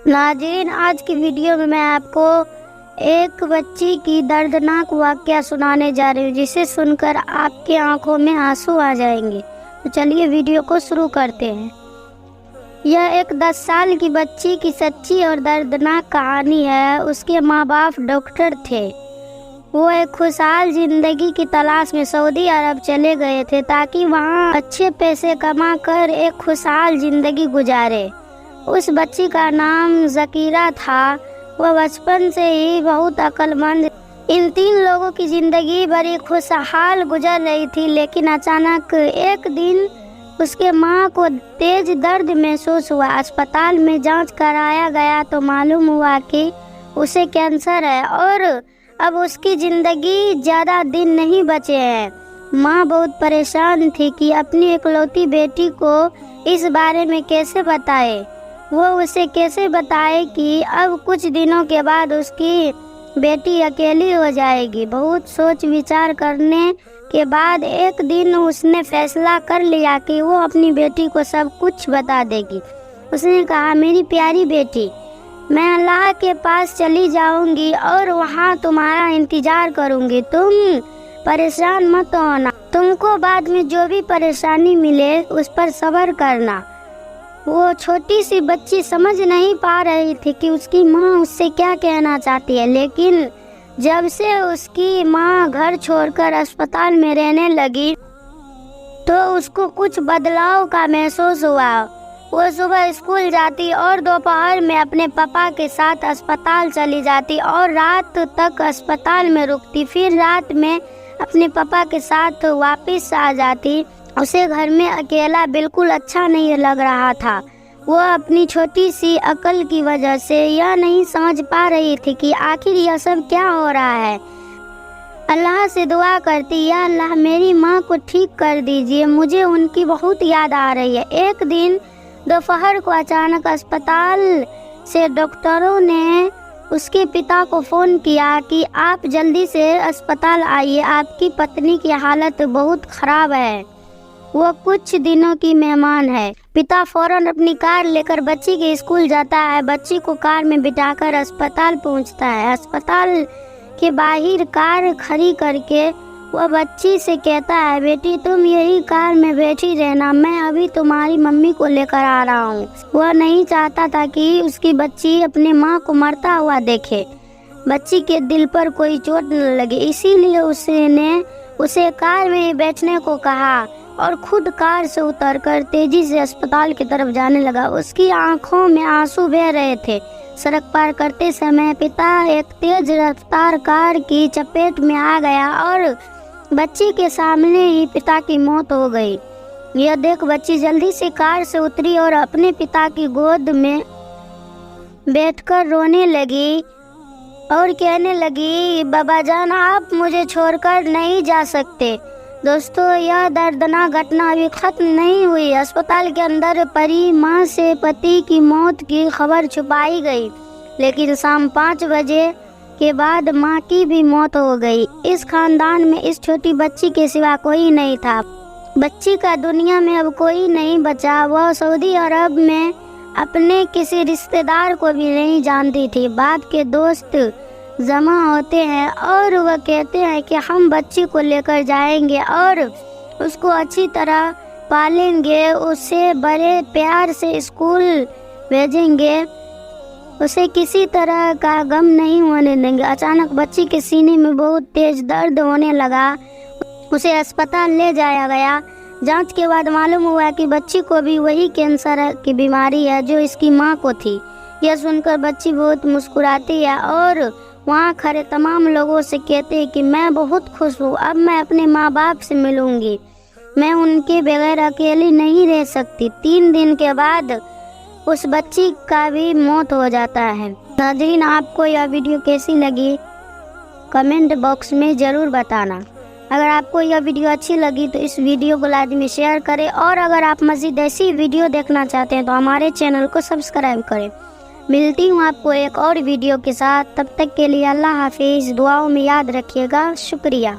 नाज़रीन, आज की वीडियो में मैं आपको एक बच्ची की दर्दनाक वाक़या सुनाने जा रही हूँ, जिसे सुनकर आपकी आंखों में आंसू आ जाएंगे। तो चलिए वीडियो को शुरू करते हैं। यह एक 10 साल की बच्ची की सच्ची और दर्दनाक कहानी है। उसके माँ बाप डॉक्टर थे। वो एक खुशहाल ज़िंदगी की तलाश में सऊदी अरब चले गए थे ताकि वहाँ अच्छे पैसे कमा कर एक खुशहाल ज़िंदगी गुजारे। उस बच्ची का नाम ज़कीरा था। वह बचपन से ही बहुत अक्लमंद। इन 3 लोगों की ज़िंदगी बड़ी खुशहाल गुजर रही थी, लेकिन अचानक एक दिन उसके माँ को तेज दर्द महसूस हुआ। अस्पताल में जांच कराया गया तो मालूम हुआ कि उसे कैंसर है और अब उसकी ज़िंदगी ज़्यादा दिन नहीं बचे हैं। माँ बहुत परेशान थी कि अपनी इकलौती बेटी को इस बारे में कैसे बताए। वो उसे कैसे बताए कि अब कुछ दिनों के बाद उसकी बेटी अकेली हो जाएगी। बहुत सोच विचार करने के बाद एक दिन उसने फैसला कर लिया कि वो अपनी बेटी को सब कुछ बता देगी। उसने कहा, मेरी प्यारी बेटी, मैं अल्लाह के पास चली जाऊंगी और वहाँ तुम्हारा इंतजार करूंगी। तुम परेशान मत होना। तुमको बाद में जो भी परेशानी मिले उस पर सब्र करना। वो छोटी सी बच्ची समझ नहीं पा रही थी कि उसकी माँ उससे क्या कहना चाहती है, लेकिन जब से उसकी माँ घर छोड़कर अस्पताल में रहने लगी तो उसको कुछ बदलाव का महसूस हुआ। वो सुबह स्कूल जाती और दोपहर में अपने पापा के साथ अस्पताल चली जाती और रात तक अस्पताल में रुकती। फिर रात में अपने पापा के साथ वापस आ जाती। उसे घर में अकेला बिल्कुल अच्छा नहीं लग रहा था। वो अपनी छोटी सी अकल की वजह से यह नहीं समझ पा रही थी कि आखिर यह सब क्या हो रहा है। अल्लाह से दुआ करती, या अल्लाह मेरी माँ को ठीक कर दीजिए, मुझे उनकी बहुत याद आ रही है। एक दिन दोपहर को अचानक अस्पताल से डॉक्टरों ने उसके पिता को फ़ोन किया कि आप जल्दी से अस्पताल आइए, आपकी पत्नी की हालत बहुत ख़राब है, वो कुछ दिनों की मेहमान है। पिता फौरन अपनी कार लेकर बच्ची के स्कूल जाता है। बच्ची को कार में बिठाकर अस्पताल पहुंचता है। अस्पताल के बाहर कार खड़ी करके वह बच्ची से कहता है, बेटी तुम यही कार में बैठी रहना, मैं अभी तुम्हारी मम्मी को लेकर आ रहा हूँ। वह नहीं चाहता था कि उसकी बच्ची अपने माँ को मरता हुआ देखे। बच्ची के दिल पर कोई चोट न लगे, इसीलिए उसने उसे कार में बैठने को कहा और खुद कार से उतरकर तेजी से अस्पताल की तरफ जाने लगा। उसकी आंखों में आंसू बह रहे थे। सड़क पार करते समय पिता एक तेज रफ्तार कार की चपेट में आ गया और बच्ची के सामने ही पिता की मौत हो गई। यह देख बच्ची जल्दी से कार से उतरी और अपने पिता की गोद में बैठकर रोने लगी और कहने लगी, बाबा जान, आप मुझे छोड़कर नहीं जा सकते। दोस्तों, यह दर्दनाक घटना अभी खत्म नहीं हुई। अस्पताल के अंदर परी माँ से पति की मौत की खबर छुपाई गई, लेकिन शाम 5 बजे के बाद माँ की भी मौत हो गई। इस खानदान में इस छोटी बच्ची के सिवा कोई नहीं था। बच्ची का दुनिया में अब कोई नहीं बचा। वह सऊदी अरब में अपने किसी रिश्तेदार को भी नहीं जानती थी। बाद के दोस्त जमा होते हैं और वह कहते हैं कि हम बच्ची को लेकर जाएंगे और उसको अच्छी तरह पालेंगे, उसे बड़े प्यार से स्कूल भेजेंगे, उसे किसी तरह का गम नहीं होने देंगे। अचानक बच्ची के सीने में बहुत तेज दर्द होने लगा। उसे अस्पताल ले जाया गया। जांच के बाद मालूम हुआ कि बच्ची को भी वही कैंसर की बीमारी है जो इसकी माँ को थी। यह सुनकर बच्ची बहुत मुस्कुराती है और वहाँ खड़े तमाम लोगों से कहते हैं कि मैं बहुत खुश हूँ, अब मैं अपने माँ बाप से मिलूंगी, मैं उनके बगैर अकेली नहीं रह सकती। 3 दिन के बाद उस बच्ची का भी मौत हो जाता है। नाज़रीन, आपको यह वीडियो कैसी लगी कमेंट बॉक्स में ज़रूर बताना। अगर आपको यह वीडियो अच्छी लगी तो इस वीडियो को लाजमी शेयर करें और अगर आप मज़ीद ऐसी वीडियो देखना चाहते हैं तो हमारे चैनल को सब्सक्राइब करें। मिलती हूँ आपको एक और वीडियो के साथ, तब तक के लिए अल्लाह हाफिज़। दुआओं में याद रखिएगा। शुक्रिया।